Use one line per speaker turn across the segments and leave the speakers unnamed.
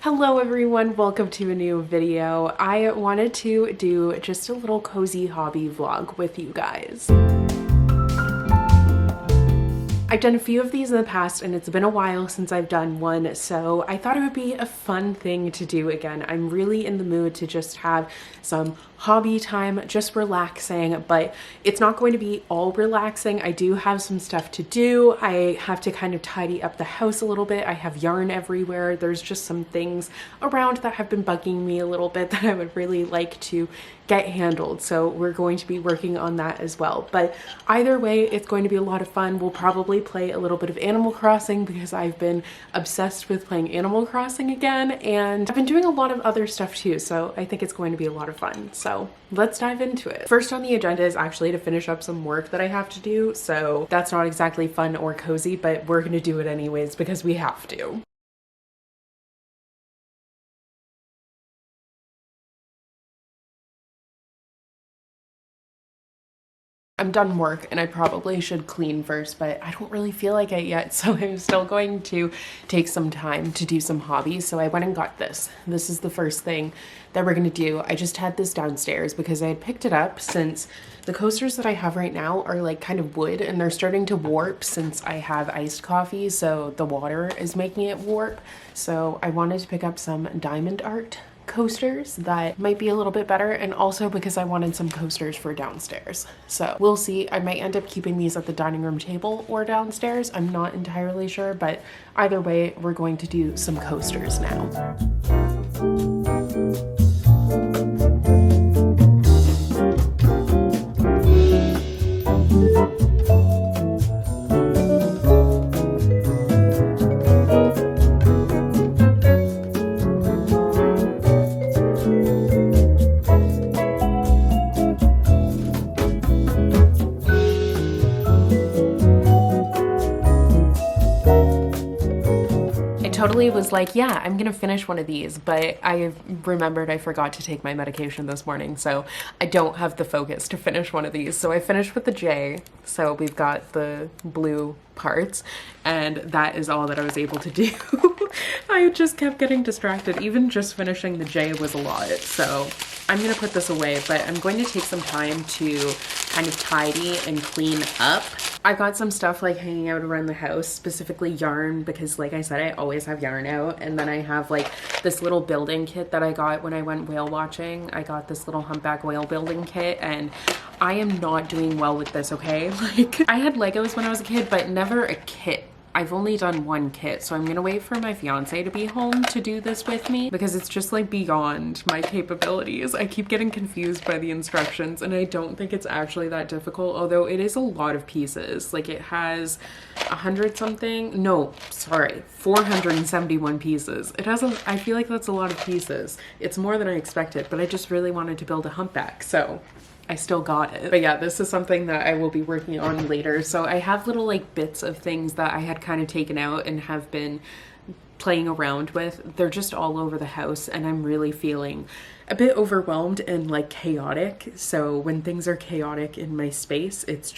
Hello everyone, welcome to a new video. I wanted to do just a little cozy hobby vlog with you guys. I've done a few of these in the past and it's been a while since I've done one, so I thought it would be a fun thing to do again. I'm really in the mood to just have some hobby time, just relaxing, but it's not going to be all relaxing. I do have some stuff to do. I have to kind of tidy up the house a little bit. I have yarn everywhere. There's just some things around that have been bugging me a little bit that I would really like to get handled. So we're going to be working on that as well. But either way, it's going to be a lot of fun. We'll probably play a little bit of Animal Crossing because I've been obsessed with playing Animal Crossing again, and I've been doing a lot of other stuff too. So I think it's going to be a lot of fun. So let's dive into it. First on the agenda is actually to finish up some work that I have to do. So that's not exactly fun or cozy, but we're going to do it anyways because we have to. I'm done work and I probably should clean first, but I don't really feel like it yet, so I'm still going to take some time to do some hobbies. So I went and got this. This is the first thing that we're gonna do. I just had this downstairs because I had picked it up since the coasters that I have right now are like kind of wood and they're starting to warp since I have iced coffee, so the water is making it warp. So I wanted to pick up some diamond art coasters that might be a little bit better, and also because I wanted some coasters for downstairs. So we'll see. I might end up keeping these at the dining room table or downstairs. I'm not entirely sure, but either way, we're going to do some coasters now. Totally was like, yeah, I'm gonna finish one of these, but I remembered I forgot to take my medication this morning, so I don't have the focus to finish one of these. So I finished with the J, so we've got the blue parts, and that is all that I was able to do. I just kept getting distracted. Even just finishing the J was a lot, so I'm gonna put this away, but I'm going to take some time to kind of tidy and clean up. I got some stuff like hanging out around the house, specifically yarn, because like I said, I always have yarn out. And then I have like this little building kit that I got when I went whale watching. I got this little humpback whale building kit, and I am not doing well with this, okay? Like, I had Legos when I was a kid, but never a kit. I've only done one kit, so I'm gonna wait for my fiance to be home to do this with me because it's just like beyond my capabilities. I keep getting confused by the instructions and I don't think it's actually that difficult, although it is a lot of pieces. Like, it has 471 pieces. It has I feel like that's a lot of pieces. It's more than I expected, but I just really wanted to build a humpback, so I still got it. But yeah, this is something that I will be working on later. So I have little like bits of things that I had kind of taken out and have been playing around with. They're just all over the house and I'm really feeling a bit overwhelmed and like chaotic. So when things are chaotic in my space, it's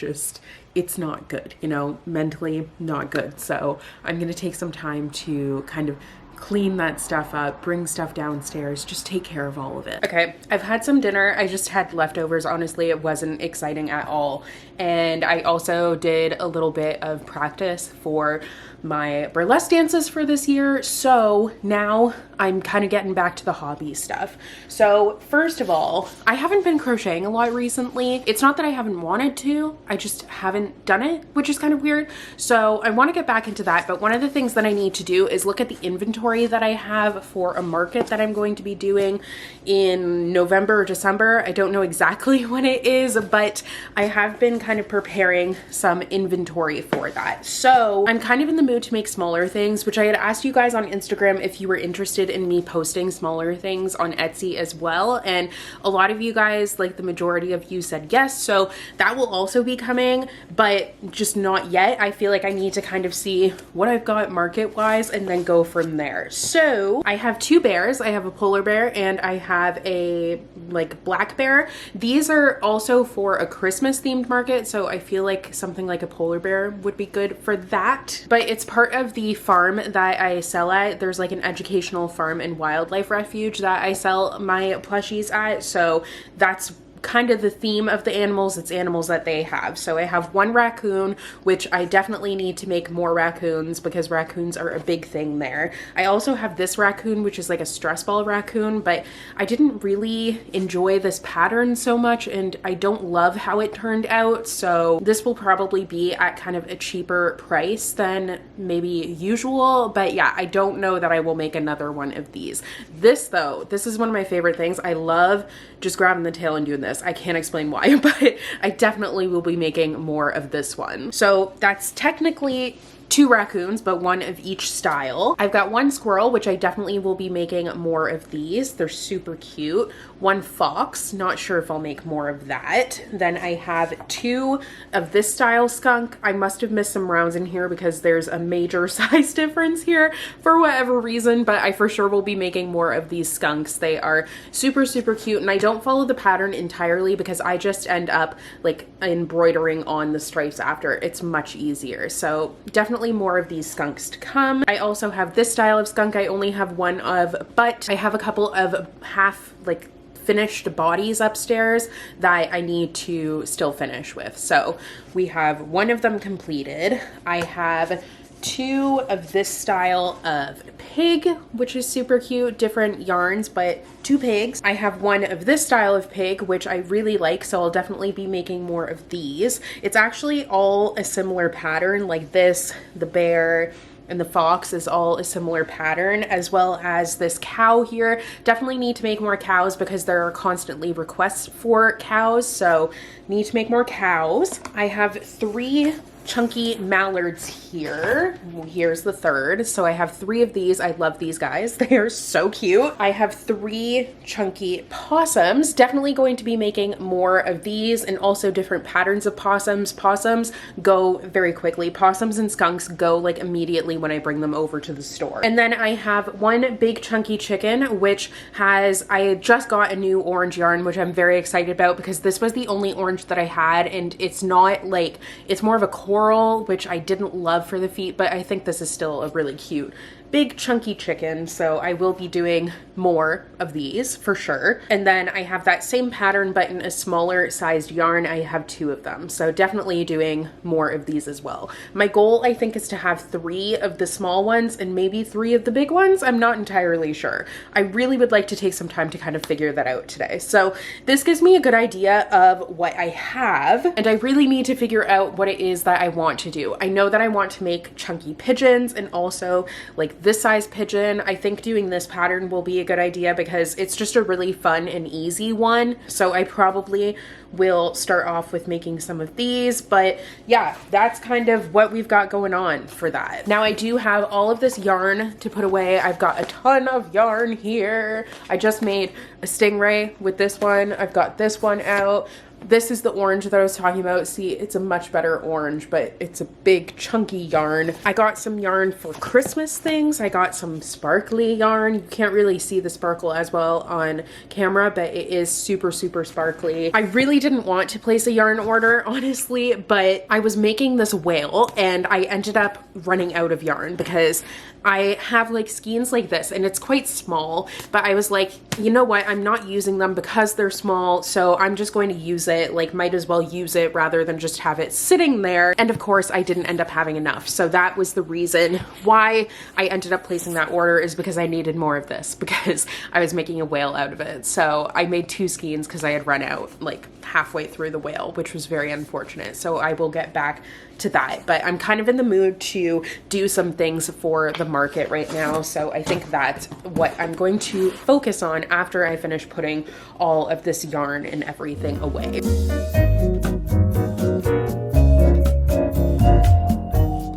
not good, you know, mentally not good. So I'm gonna take some time to kind of clean that stuff up, bring stuff downstairs, just take care of all of it. Okay, I've had some dinner. I just had leftovers. Honestly, it wasn't exciting at all. And I also did a little bit of practice for my burlesque dances for this year. So now I'm kind of getting back to the hobby stuff. So first of all, I haven't been crocheting a lot recently. It's not that I haven't wanted to, I just haven't done it, which is kind of weird. So I want to get back into that. But one of the things that I need to do is look at the inventory that I have for a market that I'm going to be doing in November or December. I don't know exactly when it is, but I have been kind of preparing some inventory for that. So I'm kind of in the mood to make smaller things, which I had asked you guys on Instagram if you were interested in me posting smaller things on Etsy as well. And a lot of you guys, like the majority of you, said yes. So that will also be coming, but just not yet. I feel like I need to kind of see what I've got market wise and then go from there. So I have two bears. I have a polar bear and I have a like black bear. These are also for a Christmas themed market. So I feel like something like a polar bear would be good for that, but it's It's part of the farm that I sell at. There's like an educational farm and wildlife refuge that I sell my plushies at. So that's kind of the theme of the animals. It's animals that they have. So I have one raccoon, which I definitely need to make more raccoons because raccoons are a big thing there. I also have this raccoon, which is like a stress ball raccoon, but I didn't really enjoy this pattern so much and I don't love how it turned out. So this will probably be at kind of a cheaper price than maybe usual. But yeah, I don't know that I will make another one of these. This though, this is one of my favorite things. I love just grabbing the tail and doing this. I can't explain why, but I definitely will be making more of this one. So that's technically 2 raccoons, but one of each style. I've got one squirrel, which I definitely will be making more of these. They're super cute. One fox, not sure if I'll make more of that. Then I have 2 of this style skunk. I must have missed some rounds in here because there's a major size difference here for whatever reason, but I for sure will be making more of these skunks. They are super, super cute, and I don't follow the pattern entirely because I just end up like embroidering on the stripes after. It's much easier. So definitely more of these skunks to come. I also have this style of skunk. I only have one of, but I have a couple of half like finished bodies upstairs that I need to still finish with. So we have one of them completed. I have 2 of this style of pig, which is super cute, different yarns, but 2 pigs. I have one of this style of pig, which I really like, so I'll definitely be making more of these. It's actually all a similar pattern, like this, the bear, and the fox is all a similar pattern, as well as this cow here. Definitely need to make more cows because there are constantly requests for cows, so need to make more cows. I have 3 chunky mallards here. Here's the third. So I have 3 of these. I love these guys. They are so cute. I have 3 chunky possums. Definitely going to be making more of these and also different patterns of possums. Possums go very quickly. Possums and skunks go like immediately when I bring them over to the store. And then I have one big chunky chicken, which has, I just got a new orange yarn, which I'm very excited about because this was the only orange that I had, and it's not like, it's more of a coral, which I didn't love for the feet, but I think this is still a really cute big chunky chicken, so I will be doing more of these for sure. And then I have that same pattern but in a smaller sized yarn. I have 2 of them, so definitely doing more of these as well. My goal, I think, is to have 3 of the small ones and maybe 3 of the big ones. I'm not entirely sure. I really would like to take some time to kind of figure that out today. So this gives me a good idea of what I have, and I really need to figure out what it is that I want to do. I know that I want to make chunky pigeons and also like this size pigeon. I think doing this pattern will be a good idea because it's just a really fun and easy one. So I probably will start off with making some of these, but yeah, that's kind of what we've got going on for that. Now I do have all of this yarn to put away. I've got a ton of yarn here. I just made a stingray with this one. I've got this one out. This is the orange that I was talking about. See, it's a much better orange, but it's a big chunky yarn. I got some yarn for Christmas things. I got some sparkly yarn. You can't really see the sparkle as well on camera, but it is super, super sparkly. I really didn't want to place a yarn order, honestly, but I was making this whale and I ended up running out of yarn because I have like skeins like this and it's quite small, but I was like, you know what? I'm not using them because they're small, so I'm just going to use it. Like, might as well use it rather than just have it sitting there. And of course I didn't end up having enough. So that was the reason why I ended up placing that order, is because I needed more of this because I was making a whale out of it. So I made 2 skeins because I had run out like halfway through the whale, which was very unfortunate. So I will get back to that, but I'm kind of in the mood to do some things for the market right now. So I think that's what I'm going to focus on after I finish putting all of this yarn and everything away.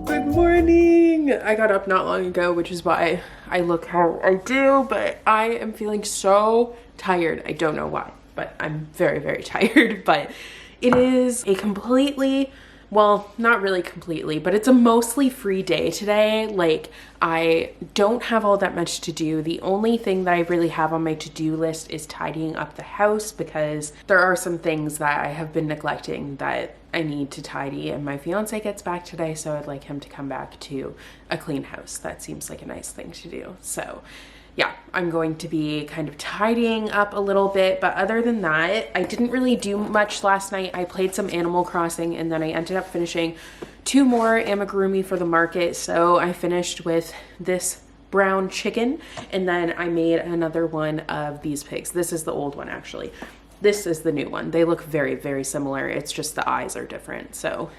Good morning. I got up not long ago, which is why I look how I do, but I am feeling so tired. I don't know why, but I'm very, very tired. But it is a completely well, not really completely, but it's a mostly free day today. Like, I don't have all that much to do. The only thing that I really have on my to-do list is tidying up the house, because there are some things that I have been neglecting that I need to tidy, and my fiance gets back today, so I'd like him to come back to a clean house. That seems like a nice thing to do. So yeah, I'm going to be kind of tidying up a little bit, but other than that, I didn't really do much last night. I played some Animal Crossing, and then I ended up finishing 2 more amigurumi for the market. So I finished with this brown chicken, and then I made another one of these pigs. This is the old one, actually. This is the new one. They look very, very similar. It's just the eyes are different. So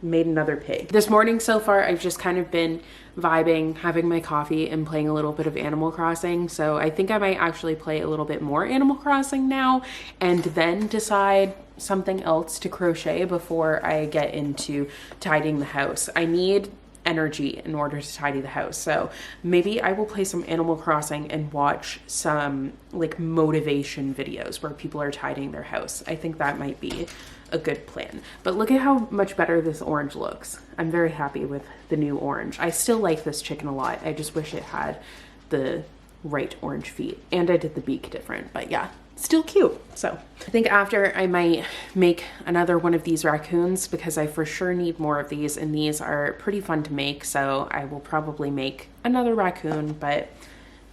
made another pig. This morning so far, I've just kind of been vibing, having my coffee and playing a little bit of Animal Crossing. So I think I might actually play a little bit more Animal Crossing now, and then decide something else to crochet before I get into tidying the house. I need energy in order to tidy the house. So maybe I will play some Animal Crossing and watch some like motivation videos where people are tidying their house. I think that might be a good plan. But look at how much better this orange looks. I'm very happy with the new orange. I still like this chicken a lot. I just wish it had the right orange feet, and I did the beak different, but yeah, still cute. So I think after I might make another one of these raccoons, because I for sure need more of these, and these are pretty fun to make. So I will probably make another raccoon, but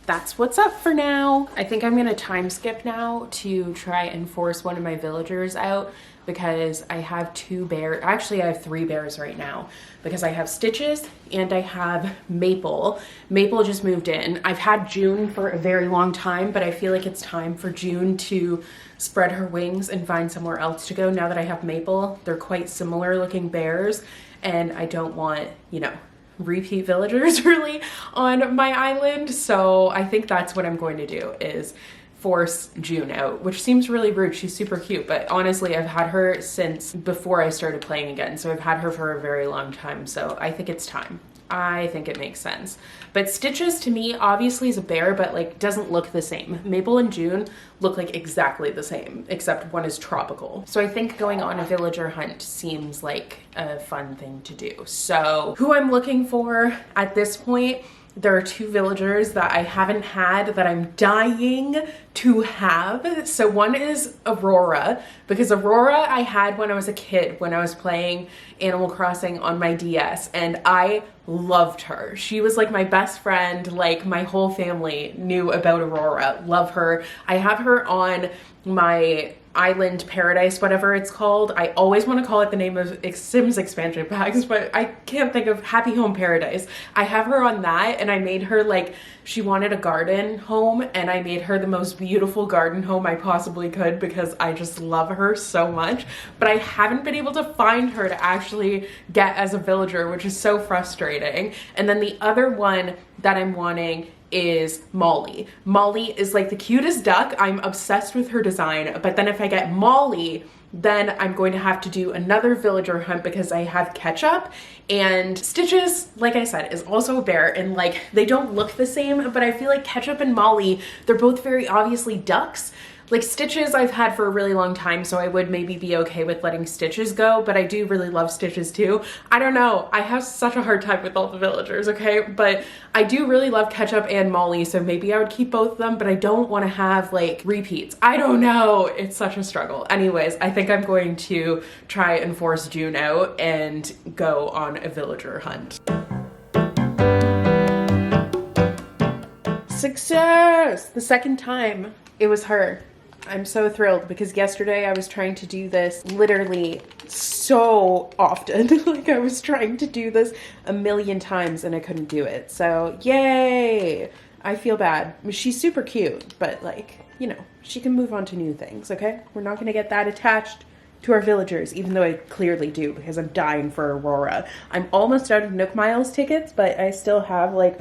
that's what's up for now. I think I'm gonna time skip now to try and force one of my villagers out, because I have 2 bears. Actually, I have 3 bears right now, because I have Stitches and I have Maple. Maple just moved in. I've had June for a very long time, but I feel like it's time for June to spread her wings and find somewhere else to go now that I have Maple. They're quite similar looking bears, and I don't want, you know, repeat villagers really on my island. So I think that's what I'm going to do, is force June out, which seems really rude. She's super cute, but honestly, I've had her since before I started playing again. So I've had her for a very long time. So I think it's time. I think it makes sense. But Stitches to me obviously is a bear, but like doesn't look the same. Maple and June look like exactly the same, except one is tropical. So I think going on a villager hunt seems like a fun thing to do. So who I'm looking for at this point, there are 2 villagers that I haven't had that I'm dying to have. So one is Aurora, because Aurora I had when I was a kid, when I was playing Animal Crossing on my DS, and I loved her. She was like my best friend. Like my whole family knew about Aurora. Love her. I have her on my Island Paradise, whatever it's called. I always want to call it the name of Sims expansion packs, but I can't think of Happy Home Paradise. I have her on that, and I made her like, she wanted a garden home, and I made her the most beautiful garden home I possibly could, because I just love her so much. But I haven't been able to find her to actually get as a villager, which is so frustrating. And then the other one that I'm wanting is Molly. Molly is like the cutest duck. I'm obsessed with her design. But then if I get Molly, then I'm going to have to do another villager hunt, because I have Ketchup, and Stitches, like I said, is also a bear, and like they don't look the same, but I feel like Ketchup and Molly, they're both very obviously ducks. Like Stitches I've had for a really long time, so I would maybe be okay with letting Stitches go, but I do really love Stitches too. I don't know, I have such a hard time with all the villagers, okay? But I do really love Ketchup and Molly, so maybe I would keep both of them, but I don't want to have like repeats. I don't know, it's such a struggle. Anyways, I think I'm going to try and force June out and go on a villager hunt. Success! The second time it was her. I'm so thrilled, because yesterday I was trying to do this literally so often. Like I was trying to do this a million times and I couldn't do it. So yay! I feel bad. She's super cute, but like, you know, she can move on to new things, okay? We're not gonna get that attached to our villagers, even though I clearly do, because I'm dying for Aurora. I'm almost out of Nook Miles tickets, but I still have like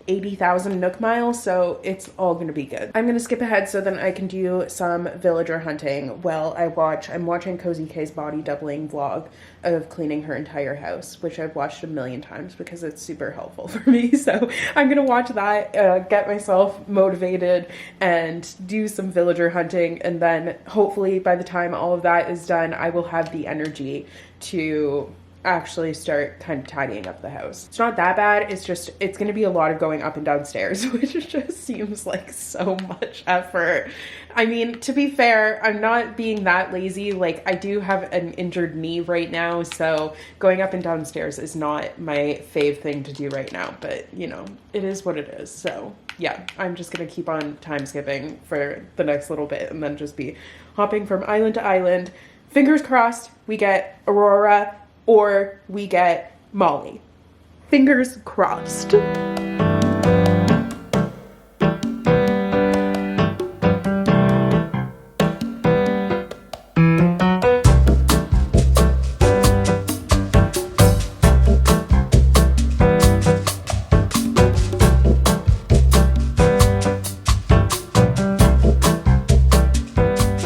80,000 Nook Miles, so it's all gonna be good. I'm gonna skip ahead so then I can do some villager hunting while I'm watching Cozy K's body doubling vlog of cleaning her entire house, which I've watched a million times because it's super helpful for me. So I'm gonna watch that, get myself motivated and do some villager hunting, and then hopefully by the time all of that is done, I will have the energy to actually start kind of tidying up the house. It's not that bad. It's just, it's going to be a lot of going up and downstairs, which just seems like so much effort. I mean, to be fair, I'm not being that lazy. Like, I do have an injured knee right now, so going up and downstairs is not my fave thing to do right now, but you know, it is what it is. So yeah, I'm just gonna keep on time skipping for the next little bit and then just be hopping from island to island. Fingers crossed we get Aurora or we get Molly. Fingers crossed.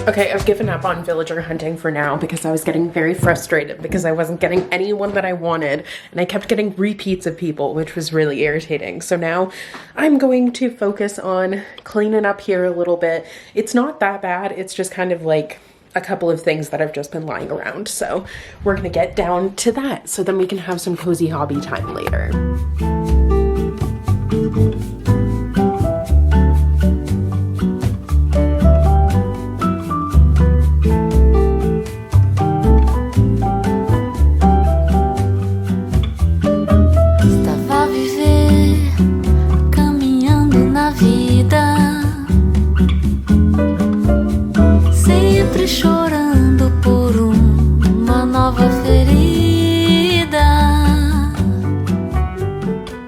Okay, I've given up on villager hunting for now because I was getting very frustrated because I wasn't getting anyone that I wanted and I kept getting repeats of people, which was really irritating. So now I'm going to focus on cleaning up here a little bit. It's not that bad. It's just kind of like a couple of things that have just been lying around. So we're gonna get down to that so then we can have some cozy hobby time later.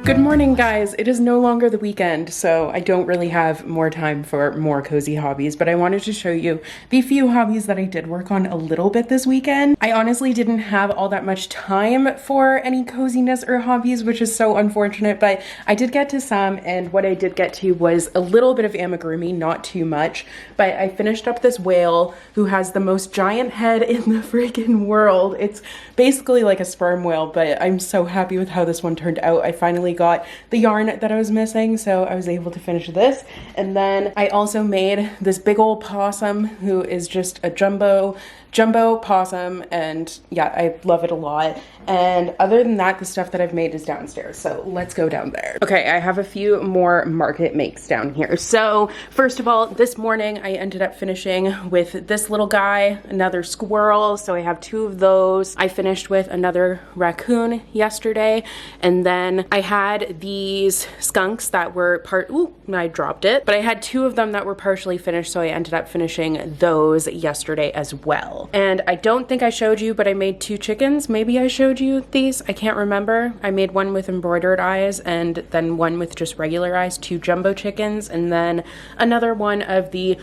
Good morning, guys. It is no longer the weekend, so I don't really have more time for more cozy hobbies, but I wanted to show you the few hobbies that I did work on a little bit this weekend. I honestly didn't have all that much time for any coziness or hobbies, which is so unfortunate, but I did get to some, and what I did get to was a little bit of amigurumi, not too much, but I finished up this whale who has the most giant head in the freaking world. It's basically like a sperm whale, but I'm so happy with how this one turned out. I finally got the yarn that I was missing, so I was able to finish this. And then I also made this big old possum who is just a jumbo possum, and yeah, I love it a lot. And other than that, the stuff that I've made is downstairs, so let's go down there. Okay, I have a few more market makes down here. So first of all, this morning I ended up finishing with this little guy, another squirrel, so I have two of those. I finished with another raccoon yesterday, and then I had these skunks that were I dropped it, but I had two of them that were partially finished, so I ended up finishing those yesterday as well. And I don't think I showed you, but I made two chickens. Maybe I showed you these, I can't remember. I made one with embroidered eyes and then one with just regular eyes, two jumbo chickens, and then another one of the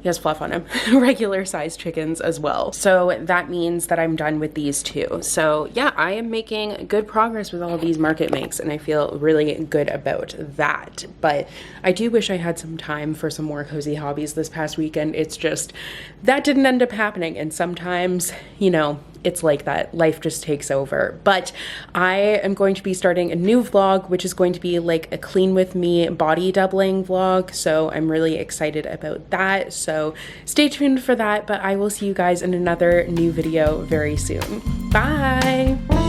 he has fluff on him, regular size chickens as well. So that means that I'm done with these two. So yeah, I am making good progress with all of these market makes, and I feel really good about that. But I do wish I had some time for some more cozy hobbies this past weekend. It's just, that didn't end up happening. And sometimes, you know, it's like that. Life just takes over. But I am going to be starting a new vlog, which is going to be like a clean with me body doubling vlog. So I'm really excited about that. So stay tuned for that, but I will see you guys in another new video very soon. Bye.